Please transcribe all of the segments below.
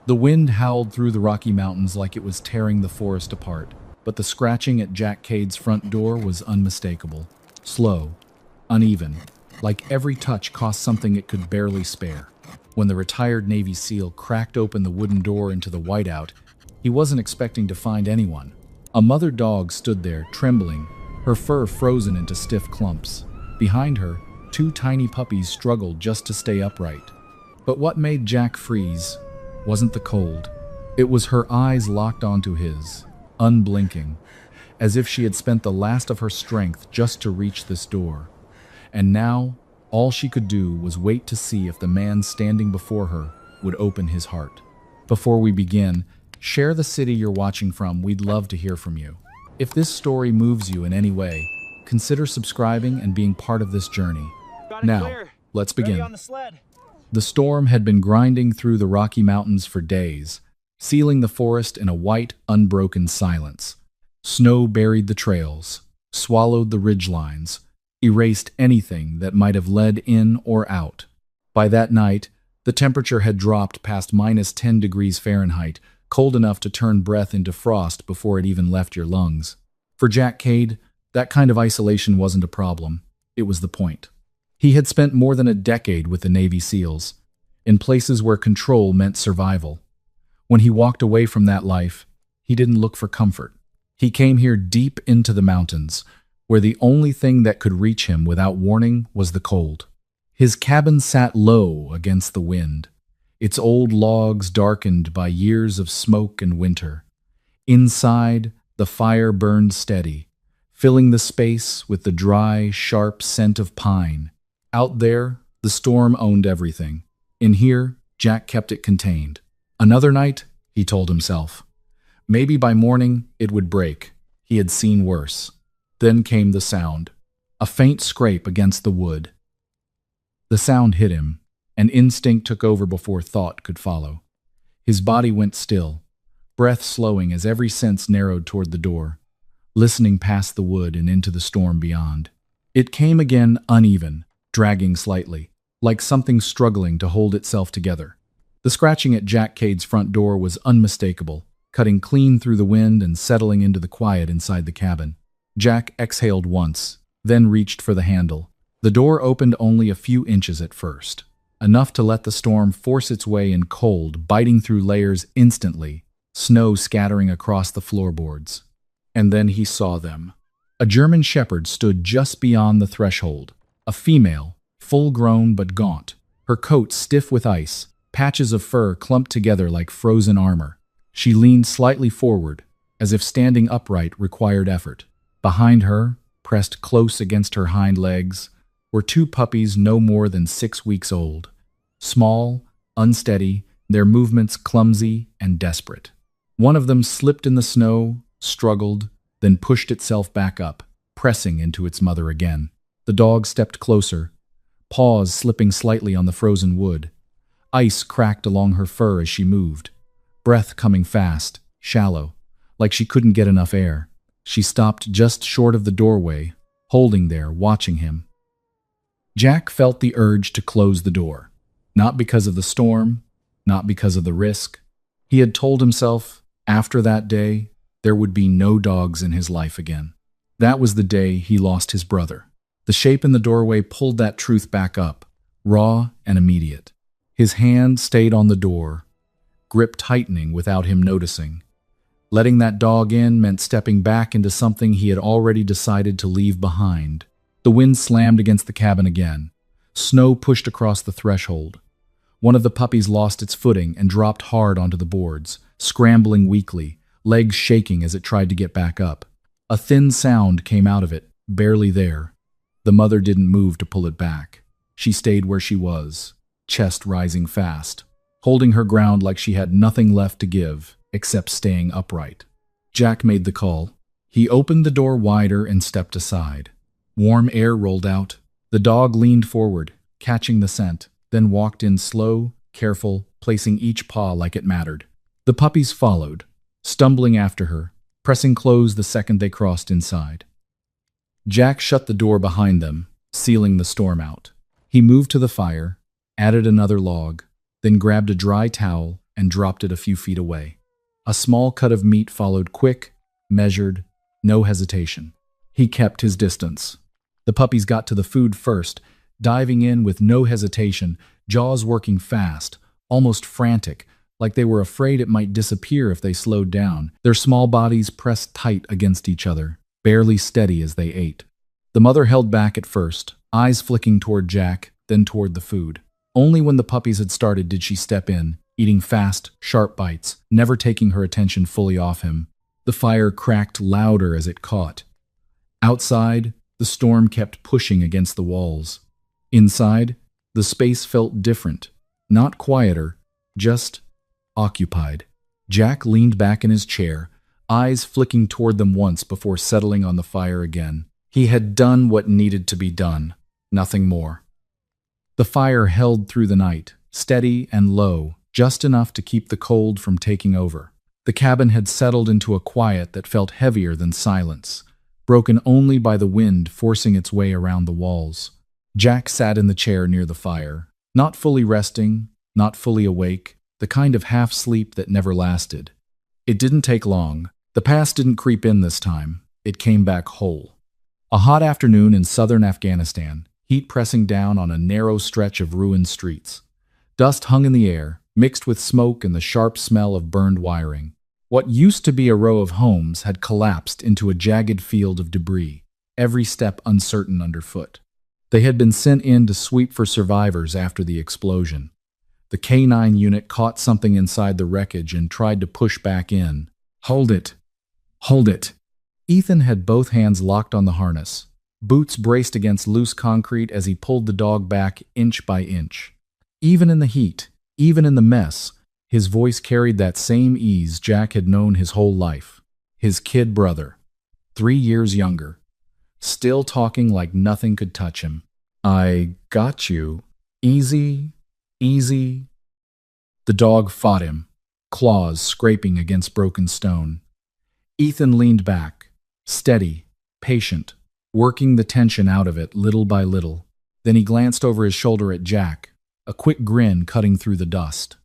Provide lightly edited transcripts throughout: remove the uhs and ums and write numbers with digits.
The wind howled through the Rocky Mountains like it was tearing the forest apart, but the scratching at Jack Cade's front door was unmistakable. Slow, uneven, like every touch cost something it could barely spare. When the retired Navy SEAL cracked open the wooden door into the whiteout, he wasn't expecting to find anyone. A mother dog stood there, trembling, her fur frozen into stiff clumps. Behind her, two tiny puppies struggled just to stay upright. But what made Jack freeze wasn't the cold. It was her eyes locked onto his, unblinking, as if she had spent the last of her strength just to reach this door. And now, all she could do was wait to see if the man standing before her would open his heart. Before we begin, share the city you're watching from. We'd love to hear from you. If this story moves you in any way, consider subscribing and being part of this journey. Got it Now, clear. let's Ready begin. on the sled. The storm had been grinding through the Rocky Mountains for days, sealing the forest in a white, unbroken silence. Snow buried the trails, swallowed the ridgelines, erased anything that might have led in or out. By that night, the temperature had dropped past -10 degrees Fahrenheit, cold enough to turn breath into frost before it even left your lungs. For Jack Cade, that kind of isolation wasn't a problem. It was the point. He had spent more than a decade with the Navy SEALs, in places where control meant survival. When he walked away from that life, he didn't look for comfort. He came here deep into the mountains, where the only thing that could reach him without warning was the cold. His cabin sat low against the wind, its old logs darkened by years of smoke and winter. Inside, the fire burned steady, filling the space with the dry, sharp scent of pine. Out there, the storm owned everything. In here, Jack kept it contained. Another night, he told himself. Maybe by morning, it would break. He had seen worse. Then came the sound, a faint scrape against the wood. The sound hit him, and instinct took over before thought could follow. His body went still, breath slowing as every sense narrowed toward the door, listening past the wood and into the storm beyond. It came again uneven, dragging slightly, like something struggling to hold itself together. The scratching at Jack Cade's front door was unmistakable, cutting clean through the wind and settling into the quiet inside the cabin. Jack exhaled once, then reached for the handle. The door opened only a few inches at first, enough to let the storm force its way in cold, biting through layers instantly, snow scattering across the floorboards. And then he saw them. A German shepherd stood just beyond the threshold. A female, full-grown but gaunt, her coat stiff with ice, patches of fur clumped together like frozen armor. She leaned slightly forward, as if standing upright required effort. Behind her, pressed close against her hind legs, were two puppies no more than 6 weeks old. Small, unsteady, their movements clumsy and desperate. One of them slipped in the snow, struggled, then pushed itself back up, pressing into its mother again. The dog stepped closer, paws slipping slightly on the frozen wood. Ice cracked along her fur as she moved, breath coming fast, shallow, like she couldn't get enough air. She stopped just short of the doorway, holding there, watching him. Jack felt the urge to close the door, not because of the storm, not because of the risk. He had told himself, after that day, there would be no dogs in his life again. That was the day he lost his brother. The shape in the doorway pulled that truth back up, raw and immediate. His hand stayed on the door, grip tightening without him noticing. Letting that dog in meant stepping back into something he had already decided to leave behind. The wind slammed against the cabin again. Snow pushed across the threshold. One of the puppies lost its footing and dropped hard onto the boards, scrambling weakly, legs shaking as it tried to get back up. A thin sound came out of it, barely there. The mother didn't move to pull it back. She stayed where she was, chest rising fast, holding her ground like she had nothing left to give except staying upright. Jack made the call. He opened the door wider and stepped aside. Warm air rolled out. The dog leaned forward, catching the scent, then walked in slow, careful, placing each paw like it mattered. The puppies followed, stumbling after her, pressing close the second they crossed inside. Jack shut the door behind them, sealing the storm out. He moved to the fire, added another log, then grabbed a dry towel and dropped it a few feet away. A small cut of meat followed, quick, measured, no hesitation. He kept his distance. The puppies got to the food first, diving in with no hesitation, jaws working fast, almost frantic, like they were afraid it might disappear if they slowed down. Their small bodies pressed tight against each other, barely steady as they ate. The mother held back at first, eyes flicking toward Jack, then toward the food. Only when the puppies had started did she step in, eating fast, sharp bites, never taking her attention fully off him. The fire cracked louder as it caught. Outside, the storm kept pushing against the walls. Inside, the space felt different, not quieter, just occupied. Jack leaned back in his chair, eyes flicking toward them once before settling on the fire again. He had done what needed to be done, nothing more. The fire held through the night, steady and low, just enough to keep the cold from taking over. The cabin had settled into a quiet that felt heavier than silence, broken only by the wind forcing its way around the walls. Jack sat in the chair near the fire, not fully resting, not fully awake, the kind of half-sleep that never lasted. It didn't take long. The past didn't creep in this time. It came back whole. A hot afternoon in southern Afghanistan, heat pressing down on a narrow stretch of ruined streets. Dust hung in the air, mixed with smoke and the sharp smell of burned wiring. What used to be a row of homes had collapsed into a jagged field of debris, every step uncertain underfoot. They had been sent in to sweep for survivors after the explosion. The K-9 unit caught something inside the wreckage and tried to push back in. "Hold it! Hold it!" Ethan had both hands locked on the harness, boots braced against loose concrete as he pulled the dog back inch by inch. Even in the heat, even in the mess, his voice carried that same ease Jack had known his whole life. His kid brother, 3 years younger, still talking like nothing could touch him. "I got you. Easy, easy." The dog fought him, claws scraping against broken stone. Ethan leaned back, steady, patient, working the tension out of it little by little. Then he glanced over his shoulder at Jack, a quick grin cutting through the dust.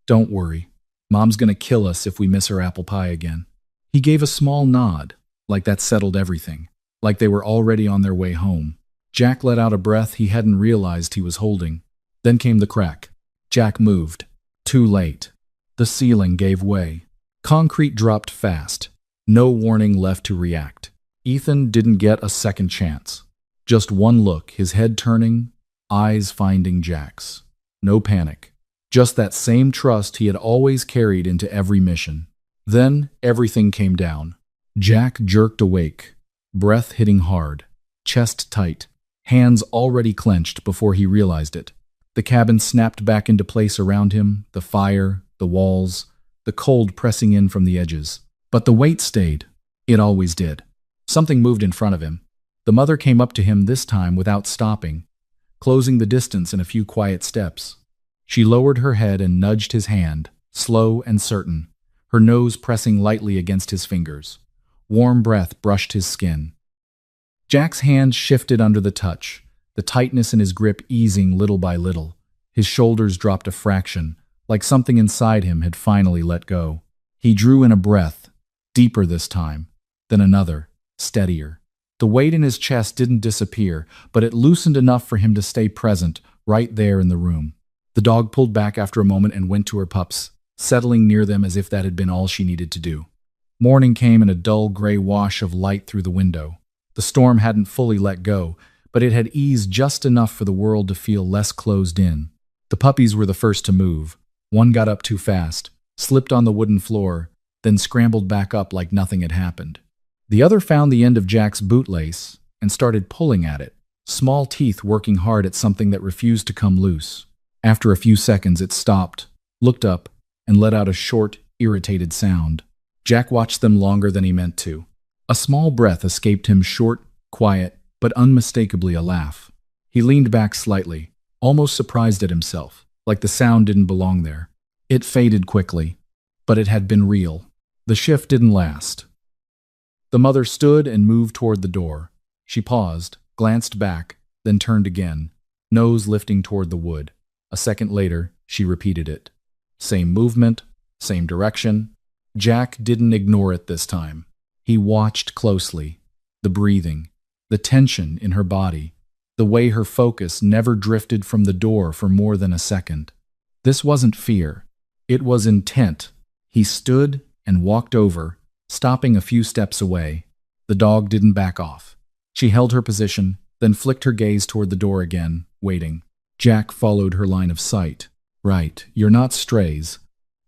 "Don't worry. Mom's gonna kill us if we miss her apple pie again." He gave a small nod, like that settled everything, like they were already on their way home. Jack let out a breath he hadn't realized he was holding. Then came the crack. Jack moved. Too late. The ceiling gave way. Concrete dropped fast. No warning left to react. Ethan didn't get a second chance. Just one look, his head turning, eyes finding Jack's. No panic. Just that same trust he had always carried into every mission. Then everything came down. Jack jerked awake, breath hitting hard, chest tight, hands already clenched before he realized it. The cabin snapped back into place around him, the fire, the walls, the cold pressing in from the edges. But the weight stayed. It always did. Something moved in front of him. The mother came up to him this time without stopping, closing the distance in a few quiet steps. She lowered her head and nudged his hand, slow and certain, her nose pressing lightly against his fingers. Warm breath brushed his skin. Jack's hand shifted under the touch, the tightness in his grip easing little by little. His shoulders dropped a fraction, like something inside him had finally let go. He drew in a breath, deeper this time, then another, steadier. The weight in his chest didn't disappear, but it loosened enough for him to stay present, right there in the room. The dog pulled back after a moment and went to her pups, settling near them as if that had been all she needed to do. Morning came in a dull gray wash of light through the window. The storm hadn't fully let go, but it had eased just enough for the world to feel less closed in. The puppies were the first to move. One got up too fast, slipped on the wooden floor, then scrambled back up like nothing had happened. The other found the end of Jack's bootlace and started pulling at it, small teeth working hard at something that refused to come loose. After a few seconds, it stopped, looked up, and let out a short, irritated sound. Jack watched them longer than he meant to. A small breath escaped him, short, quiet, but unmistakably a laugh. He leaned back slightly, almost surprised at himself, like the sound didn't belong there. It faded quickly, but it had been real. The shift didn't last. The mother stood and moved toward the door. She paused, glanced back, then turned again, nose lifting toward the wood. A second later, she repeated it. Same movement, same direction. Jack didn't ignore it this time. He watched closely. The breathing, the tension in her body, the way her focus never drifted from the door for more than a second. This wasn't fear. It was intent. He stood and walked over, stopping a few steps away. The dog didn't back off. She held her position, then flicked her gaze toward the door again, waiting. Jack followed her line of sight. Right, you're not strays.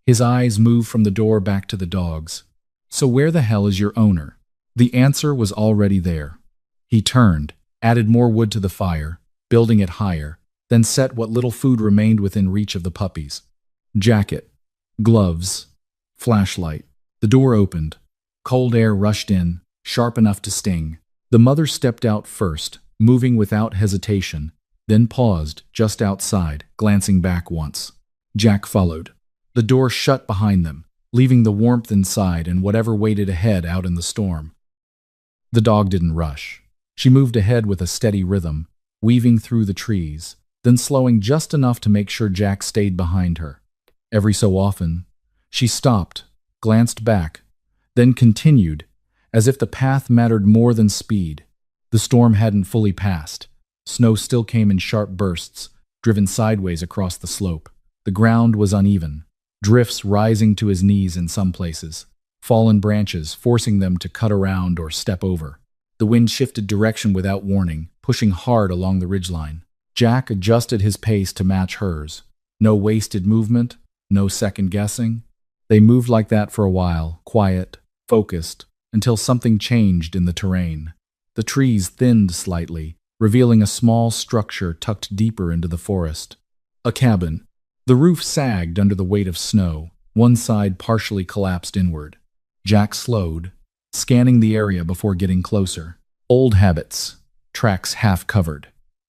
His eyes moved from the door back to the dogs. So where the hell is your owner? The answer was already there. He turned, added more wood to the fire, building it higher, then set what little food remained within reach of the puppies. Jacket, gloves, flashlight. The door opened. Cold air rushed in, sharp enough to sting. The mother stepped out first, moving without hesitation, then paused just outside, glancing back once. Jack followed. The door shut behind them, leaving the warmth inside and whatever waited ahead out in the storm. The dog didn't rush. She moved ahead with a steady rhythm, weaving through the trees, then slowing just enough to make sure Jack stayed behind her. Every so often, she stopped, glanced back, then continued, as if the path mattered more than speed. The storm hadn't fully passed. Snow still came in sharp bursts, driven sideways across the slope. The ground was uneven, drifts rising to his knees in some places, fallen branches forcing them to cut around or step over. The wind shifted direction without warning, pushing hard along the ridgeline. Jack adjusted his pace to match hers. No wasted movement, no second guessing. They moved like that for a while, quiet, focused, until something changed in the terrain. The trees thinned slightly, revealing a small structure tucked deeper into the forest. A cabin. The roof sagged under the weight of snow, one side partially collapsed inward. Jack slowed, scanning the area before getting closer. Old habits, tracks half covered.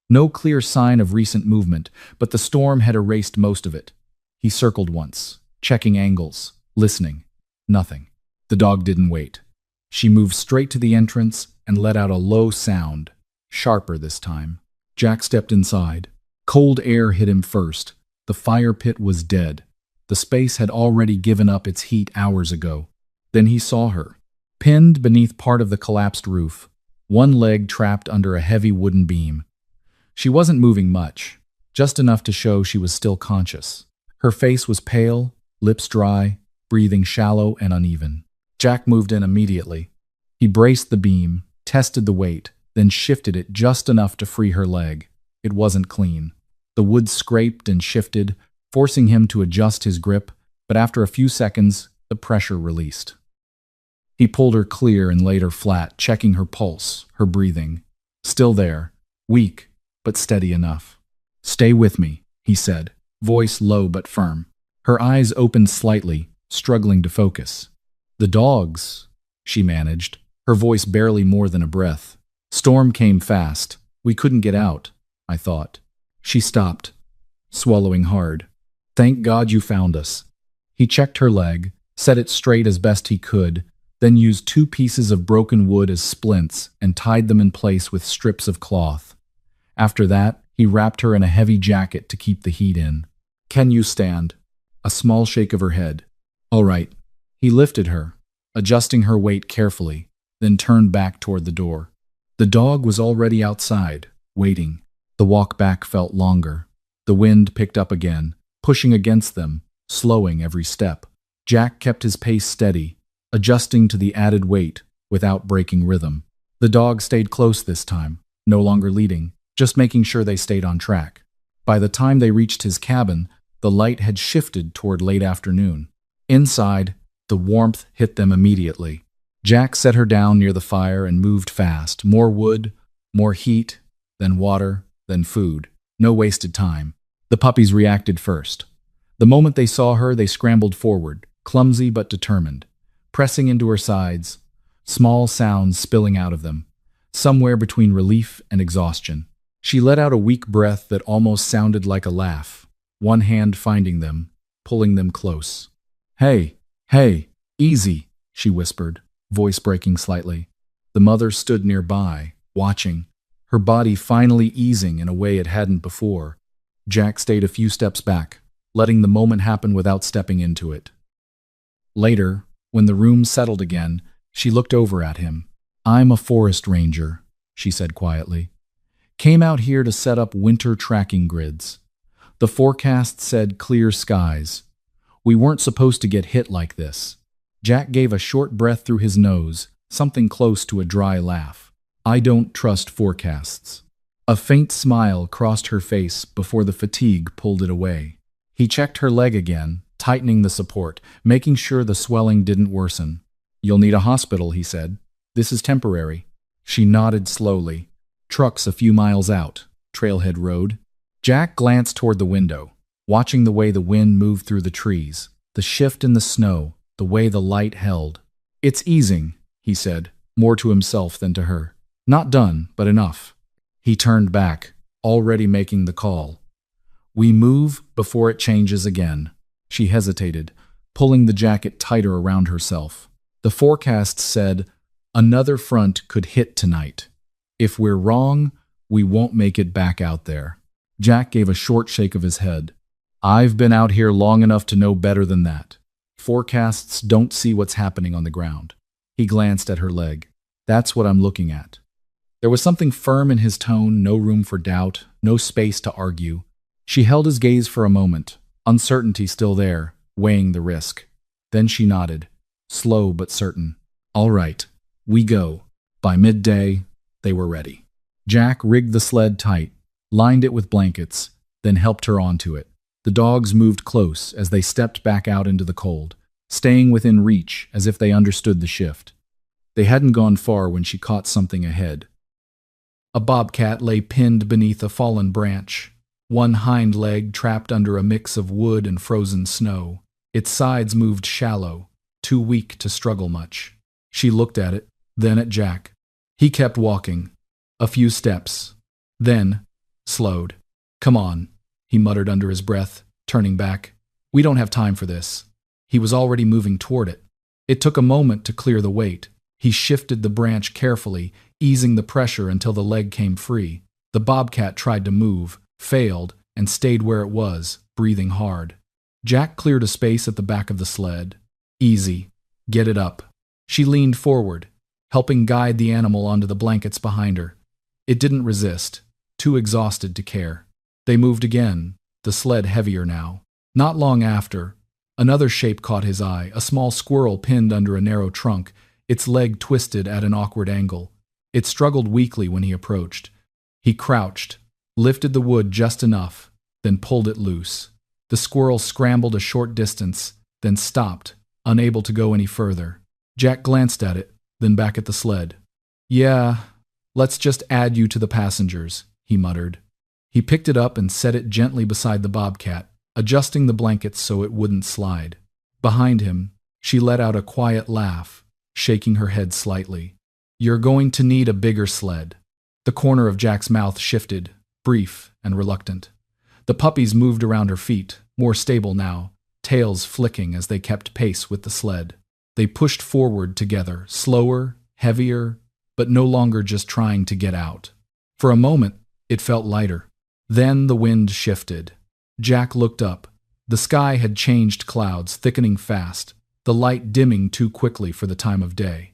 No clear sign of recent movement, but the storm had erased most of it. He circled once, checking angles, listening. Nothing. The dog didn't wait. She moved straight to the entrance and let out a low sound, sharper this time. Jack stepped inside. Cold air hit him first. The fire pit was dead. The space had already given up its heat hours ago. Then he saw her, pinned beneath part of the collapsed roof, one leg trapped under a heavy wooden beam. She wasn't moving much, just enough to show she was still conscious. Her face was pale, lips dry, breathing shallow and uneven. Jack moved in immediately. He braced the beam, tested the weight, then shifted it just enough to free her leg. It wasn't clean. The wood scraped and shifted, forcing him to adjust his grip, but after a few seconds, the pressure released. He pulled her clear and laid her flat, checking her pulse, her breathing. Still there, weak, but steady enough. "Stay with me," he said, voice low but firm. Her eyes opened slightly, struggling to focus. "The dogs," she managed, her voice barely more than a breath. "Storm came fast. We couldn't get out, I thought." She stopped, swallowing hard. "Thank God you found us." He checked her leg, set it straight as best he could, then used 2 pieces of broken wood as splints and tied them in place with strips of cloth. After that, he wrapped her in a heavy jacket to keep the heat in. "Can you stand?" A small shake of her head. "All right." He lifted her, adjusting her weight carefully, then turned back toward the door. The dog was already outside, waiting. The walk back felt longer. The wind picked up again, pushing against them, slowing every step. Jack kept his pace steady, adjusting to the added weight without breaking rhythm. The dog stayed close this time, no longer leading, just making sure they stayed on track. By the time they reached his cabin, the light had shifted toward late afternoon. Inside, the warmth hit them immediately. Jack set her down near the fire and moved fast. More wood, more heat, then water, then food. No wasted time. The puppies reacted first. The moment they saw her, they scrambled forward, clumsy but determined, pressing into her sides, small sounds spilling out of them, somewhere between relief and exhaustion. She let out a weak breath that almost sounded like a laugh, one hand finding them, pulling them close. Hey, easy," she whispered, voice breaking slightly. The mother stood nearby, watching, her body finally easing in a way it hadn't before. Jack stayed a few steps back, letting the moment happen without stepping into it. Later, when the room settled again, she looked over at him. "I'm a forest ranger," she said quietly. "Came out here to set up winter tracking grids. The forecast said clear skies. We weren't supposed to get hit like this." Jack gave a short breath through his nose, something close to a dry laugh. "I don't trust forecasts." A faint smile crossed her face before the fatigue pulled it away. He checked her leg again, tightening the support, making sure the swelling didn't worsen. "You'll need a hospital," he said. "This is temporary." She nodded slowly. "Trucks a few miles out, Trailhead Road." Jack glanced toward the window, watching the way the wind moved through the trees, the shift in the snow, the way the light held. "It's easing," he said, more to himself than to her. "Not done, but enough." He turned back, already making the call. "We move before it changes again." She hesitated, pulling the jacket tighter around herself. The forecast said, "Another front could hit tonight. If we're wrong, we won't make it back out there." Jack gave a short shake of his head. "I've been out here long enough to know better than that. Forecasts don't see what's happening on the ground." He glanced at her leg. "That's what I'm looking at." There was something firm in his tone, no room for doubt, no space to argue. She held his gaze for a moment, uncertainty still there, weighing the risk. Then she nodded, slow but certain. "All right, we go." By midday, they were ready. Jack rigged the sled tight, lined it with blankets, then helped her onto it. The dogs moved close as they stepped back out into the cold, staying within reach as if they understood the shift. They hadn't gone far when she caught something ahead. A bobcat lay pinned beneath a fallen branch, one hind leg trapped under a mix of wood and frozen snow. Its sides moved shallow, too weak to struggle much. She looked at it, then at Jack. He kept walking. A few steps. Then slowed. "Come on," he muttered under his breath, turning back. "We don't have time for this." He was already moving toward it. It took a moment to clear the weight. He shifted the branch carefully, easing the pressure until the leg came free. The bobcat tried to move, failed, and stayed where it was, breathing hard. Jack cleared a space at the back of the sled. "Easy. Get it up." She leaned forward, helping guide the animal onto the blankets behind her. It didn't resist, too exhausted to care. They moved again, the sled heavier now. Not long after, another shape caught his eye, a small squirrel pinned under a narrow trunk, its leg twisted at an awkward angle. It struggled weakly when he approached. He crouched, lifted the wood just enough, then pulled it loose. The squirrel scrambled a short distance, then stopped, unable to go any further. Jack glanced at it, then back at the sled. "Yeah, let's just add you to the passengers," he muttered. He picked it up and set it gently beside the bobcat, adjusting the blankets so it wouldn't slide. Behind him, she let out a quiet laugh, shaking her head slightly. "You're going to need a bigger sled." The corner of Jack's mouth shifted, brief and reluctant. The puppies moved around her feet, more stable now, tails flicking as they kept pace with the sled. They pushed forward together, slower, heavier, but no longer just trying to get out. For a moment, it felt lighter. Then the wind shifted. Jack looked up. The sky had changed clouds, thickening fast, the light dimming too quickly for the time of day.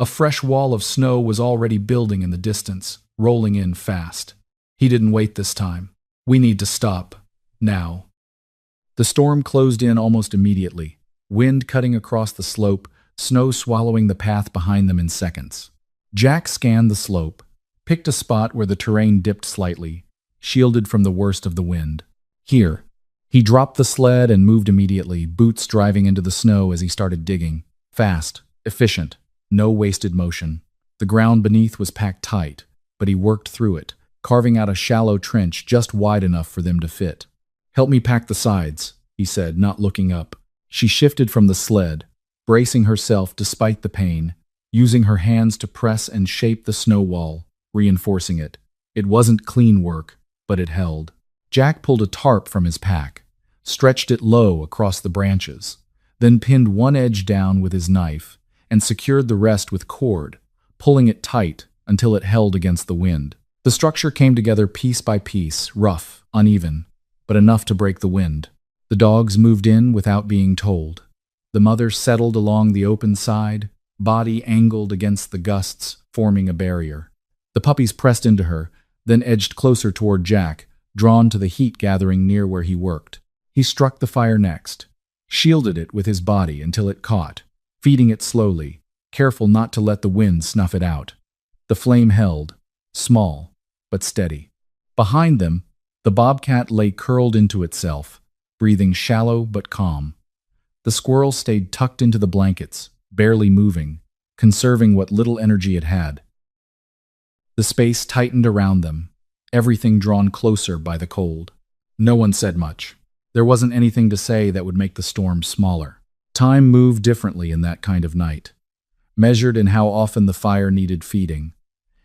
A fresh wall of snow was already building in the distance, rolling in fast. He didn't wait this time. "We need to stop. Now." The storm closed in almost immediately, wind cutting across the slope, snow swallowing the path behind them in seconds. Jack scanned the slope, picked a spot where the terrain dipped slightly, shielded from the worst of the wind. Here. He dropped the sled and moved immediately, boots driving into the snow as he started digging. Fast, efficient, no wasted motion. The ground beneath was packed tight, but he worked through it, carving out a shallow trench just wide enough for them to fit. "Help me pack the sides," he said, not looking up. She shifted from the sled, bracing herself despite the pain, using her hands to press and shape the snow wall, reinforcing it. It wasn't clean work, but it held. Jack pulled a tarp from his pack, stretched it low across the branches, then pinned one edge down with his knife and secured the rest with cord, pulling it tight until it held against the wind. The structure came together piece by piece, rough, uneven, but enough to break the wind. The dogs moved in without being told. The mother settled along the open side, body angled against the gusts, forming a barrier. The puppies pressed into her, then edged closer toward Jack, drawn to the heat gathering near where he worked. He struck the fire next, shielded it with his body until it caught, feeding it slowly, careful not to let the wind snuff it out. The flame held, small, but steady. Behind them, the bobcat lay curled into itself, breathing shallow but calm. The squirrel stayed tucked into the blankets, barely moving, conserving what little energy it had. The space tightened around them, everything drawn closer by the cold. No one said much. There wasn't anything to say that would make the storm smaller. Time moved differently in that kind of night, measured in how often the fire needed feeding,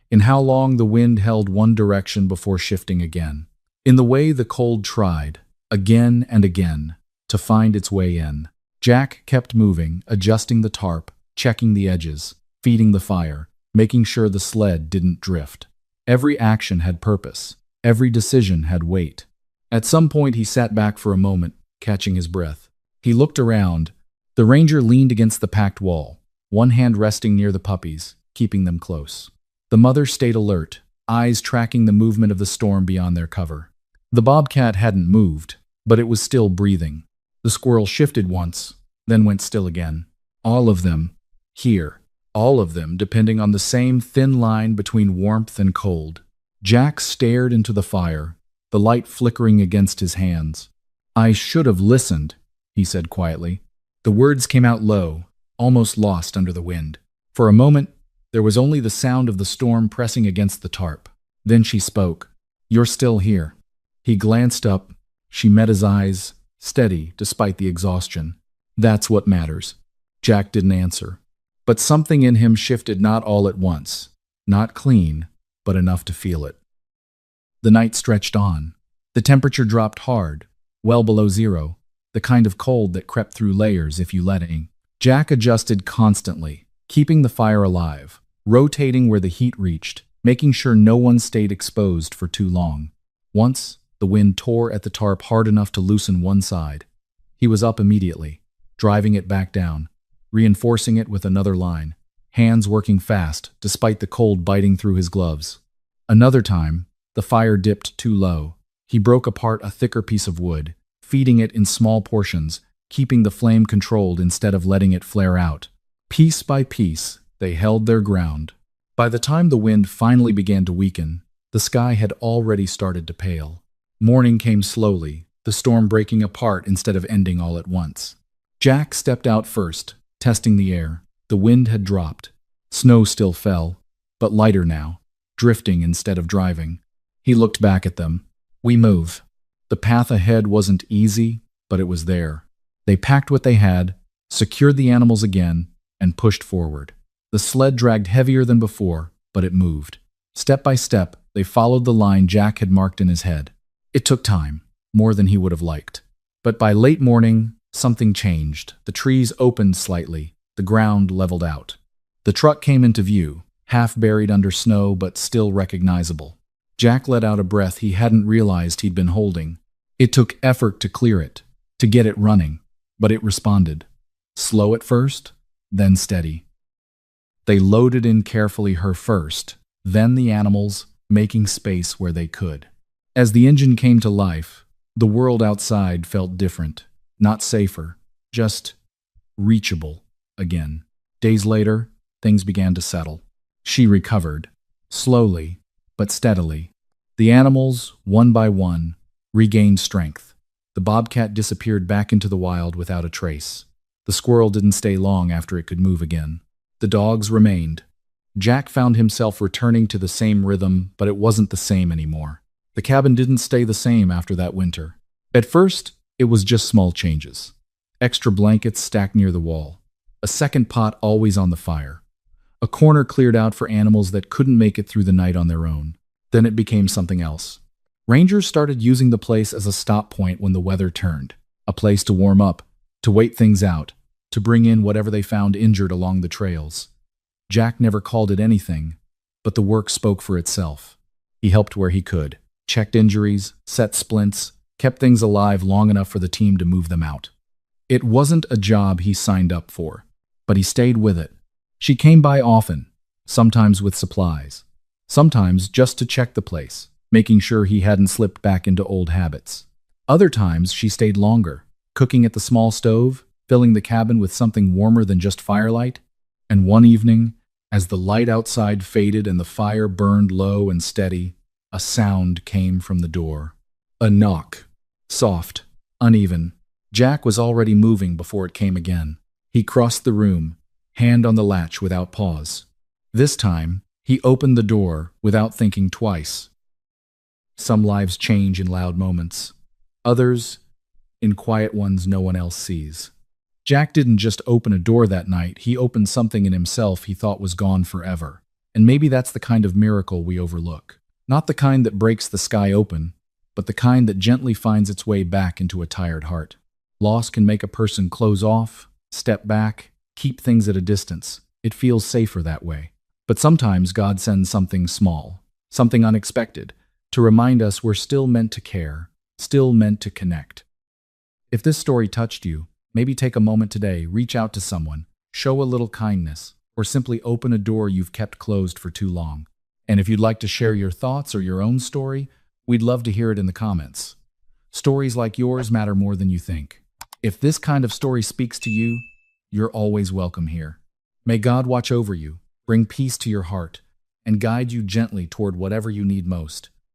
in how long the wind held one direction before shifting again, in the way the cold tried, again and again, to find its way in. Jack kept moving, adjusting the tarp, checking the edges, feeding the fire, making sure the sled didn't drift. Every action had purpose. Every decision had weight. At some point he sat back for a moment, catching his breath. He looked around. The ranger leaned against the packed wall, one hand resting near the puppies, keeping them close. The mother stayed alert, eyes tracking the movement of the storm beyond their cover. The bobcat hadn't moved, but it was still breathing. The squirrel shifted once, then went still again. All of them, here, all of them depending on the same thin line between warmth and cold. Jack stared into the fire, the light flickering against his hands. "I should have listened," he said quietly. The words came out low, almost lost under the wind. For a moment, there was only the sound of the storm pressing against the tarp. Then she spoke. "You're still here." He glanced up. She met his eyes, steady despite the exhaustion. "That's what matters." Jack didn't answer. But something in him shifted, not all at once. Not clean, but enough to feel it. The night stretched on. The temperature dropped hard, well below zero, the kind of cold that crept through layers if you let it. Jack adjusted constantly, keeping the fire alive, rotating where the heat reached, making sure no one stayed exposed for too long. Once, the wind tore at the tarp hard enough to loosen one side. He was up immediately, driving it back down, reinforcing it with another line, hands working fast despite the cold biting through his gloves. Another time, the fire dipped too low. He broke apart a thicker piece of wood, feeding it in small portions, keeping the flame controlled instead of letting it flare out. Piece by piece, they held their ground. By the time the wind finally began to weaken, the sky had already started to pale. Morning came slowly, the storm breaking apart instead of ending all at once. Jack stepped out first, testing the air. The wind had dropped. Snow still fell, but lighter now, drifting instead of driving. He looked back at them. "We move." The path ahead wasn't easy, but it was there. They packed what they had, secured the animals again, and pushed forward. The sled dragged heavier than before, but it moved. Step by step, they followed the line Jack had marked in his head. It took time, more than he would have liked. But by late morning, something changed. The trees opened slightly. The ground leveled out. The truck came into view, half buried under snow but still recognizable. Jack let out a breath he hadn't realized he'd been holding. It took effort to clear it, to get it running, but it responded. Slow at first, then steady. They loaded in carefully her first, then the animals, making space where they could. As the engine came to life, the world outside felt different, not safer, just reachable again. Days later, things began to settle. She recovered, slowly but steadily. The animals, one by one, regained strength. The bobcat disappeared back into the wild without a trace. The squirrel didn't stay long after it could move again. The dogs remained. Jack found himself returning to the same rhythm, but it wasn't the same anymore. The cabin didn't stay the same after that winter. At first, it was just small changes. Extra blankets stacked near the wall. A second pot always on the fire. A corner cleared out for animals that couldn't make it through the night on their own. Then it became something else. Rangers started using the place as a stop point when the weather turned. A place to warm up, to wait things out, to bring in whatever they found injured along the trails. Jack never called it anything, but the work spoke for itself. He helped where he could, checked injuries, set splints, kept things alive long enough for the team to move them out. It wasn't a job he signed up for, but he stayed with it. She came by often, sometimes with supplies, sometimes just to check the place, making sure he hadn't slipped back into old habits. Other times she stayed longer, cooking at the small stove, filling the cabin with something warmer than just firelight. And one evening, as the light outside faded and the fire burned low and steady, a sound came from the door. A knock. Soft, uneven. Jack was already moving before it came again. He crossed the room, hand on the latch without pause. This time, he opened the door without thinking twice. Some lives change in loud moments. Others, in quiet ones no one else sees. Jack didn't just open a door that night, he opened something in himself he thought was gone forever. And maybe that's the kind of miracle we overlook. Not the kind that breaks the sky open, but the kind that gently finds its way back into a tired heart. Loss can make a person close off, step back, keep things at a distance. It feels safer that way. But sometimes God sends something small, something unexpected, to remind us we're still meant to care, still meant to connect. If this story touched you, maybe take a moment today, reach out to someone, show a little kindness, or simply open a door you've kept closed for too long. And if you'd like to share your thoughts or your own story, we'd love to hear it in the comments. Stories like yours matter more than you think. If this kind of story speaks to you, you're always welcome here. May God watch over you, bring peace to your heart, and guide you gently toward whatever you need most.